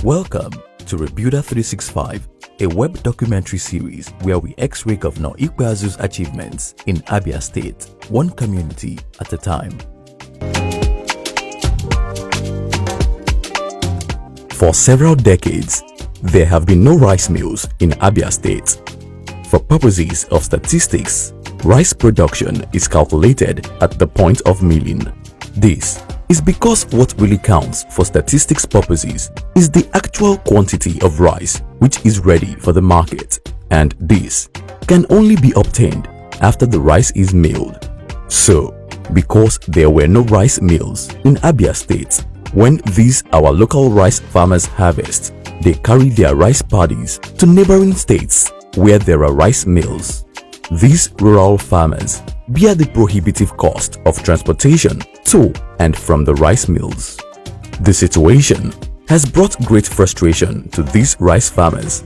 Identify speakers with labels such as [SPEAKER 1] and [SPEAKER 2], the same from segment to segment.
[SPEAKER 1] Welcome to Rebuilder 365, a web documentary series where we x-ray Governor Ikpeazu's achievements in Abia State, one community at a time. For several decades, there have been no rice mills in Abia State. For purposes of statistics, rice production is calculated at the point of milling. This is because what really counts for statistics purposes is the actual quantity of rice which is ready for the market, and this can only be obtained after the rice is milled. So, because there were no rice mills in Abia State, when these our local rice farmers harvest, they carry their rice paddies to neighboring states where there are rice mills. These rural farmers bear the prohibitive cost of transportation to and from the rice mills. The situation has brought great frustration to these rice farmers.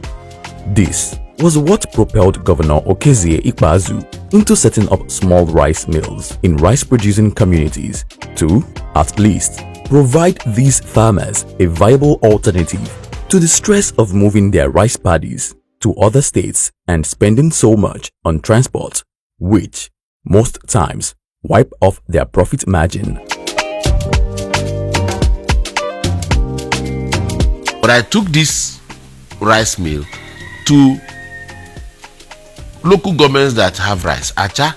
[SPEAKER 1] This was what propelled Governor Okezie Ikpeazu into setting up small rice mills in rice-producing communities to, at least, provide these farmers a viable alternative to the stress of moving their rice paddies to other states and spending so much on transport, which most times wipe off their profit margin.
[SPEAKER 2] But I took this rice mill to local governments that have rice. Acha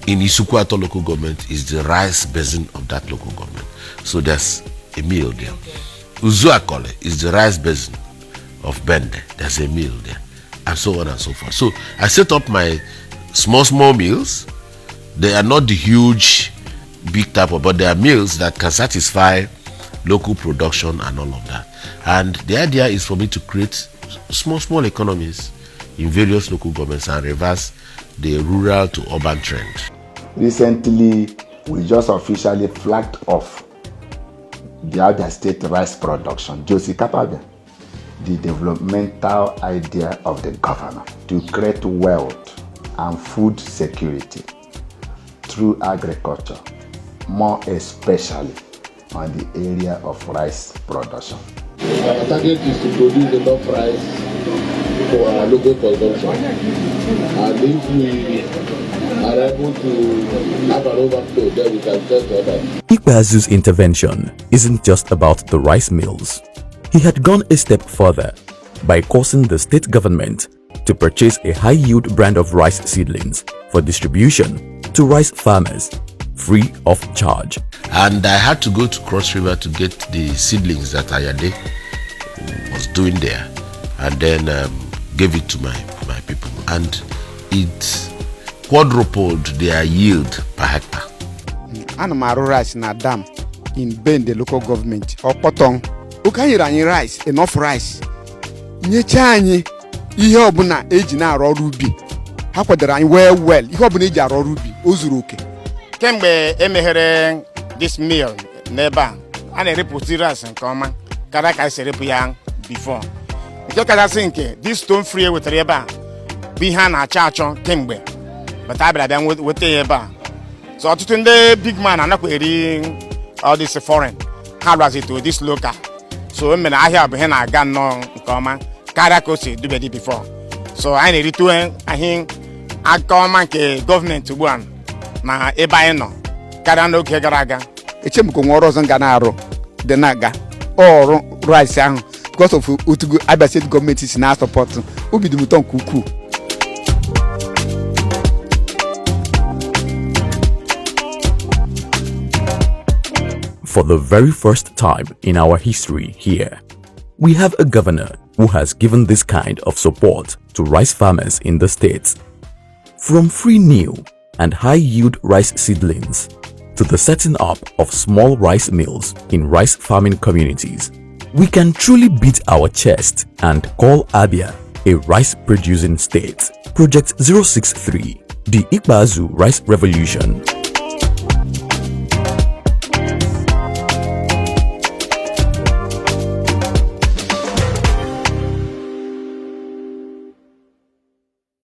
[SPEAKER 2] in Isukwato local government is the rice basin of that local government. So there's a mill there. Uzuakole is the rice basin of Bende. There's a mill there, and so on and so forth. So I set up my small mills. They are not the huge, big type of, but they are mills that can satisfy local production and all of that. And the idea is for me to create small economies in various local governments and reverse the rural to urban trend.
[SPEAKER 3] Recently, we just officially flagged off the Abia State rice production, Osikapa Abia, the developmental idea of the governor to create wealth and food security through agriculture, more especially on the area of rice production.
[SPEAKER 4] Our target is to produce enough rice for our local consumption, and if we are able to have an overflow, then we can sell to others.
[SPEAKER 1] Ikpeazu's intervention isn't just about the rice mills. He had gone a step further by causing the state government to purchase a high-yield brand of rice seedlings for distribution to rice farmers free of charge.
[SPEAKER 2] And I had to go to Cross River to get the seedlings that Ayade was doing there, and then gave it to my people, and it quadrupled their yield per hectare.
[SPEAKER 5] Anamaru rice na dam in Ben, the local government, or Potong. Ukanyirani rice, enough rice. Nyechani, ihe obuna eji na arụ ọrụ ubi. Ha kwadara anyị well. Ihe obuna eji arụ ọrụ ubi, o zuru oke.
[SPEAKER 6] Kemgbe emeghere this mill n'ebe a na-erepụta rice nke ọma karịa ka esi erepụ ya before. Nke kachasị nke this stone free wetara ebe a bụ ihe a na-achọ kemgbe, but a bịara weta ya ebe a. So ọtụtụ ndị big man anakwa eri all this foreign, ha bịazi to this local. So o mere ahịa bụ ihe na-aga nnọọ nke ọma karịa ka o si dubedi before. So anyị na-eritu ahị aka ọma nke gọọmenti ugbu a na ebe anyị nọ karịa n'oge gara aga.
[SPEAKER 5] Echemiko nwa ọrụ ọzọ nga na-arụ dị na-aga ọrụ rice ahụ because of otugo Abia State gọọmenti si na-asọpọtụ obi dị m ụtọ nke ukwuu.
[SPEAKER 1] For the very first time in our history here, we have a governor who has given this kind of support to rice farmers in the state. From free new and high-yield rice seedlings to the setting up of small rice mills in rice farming communities, we can truly beat our chest and call Abia a rice-producing state. Project 063, the Ikpeazu Rice Revolution.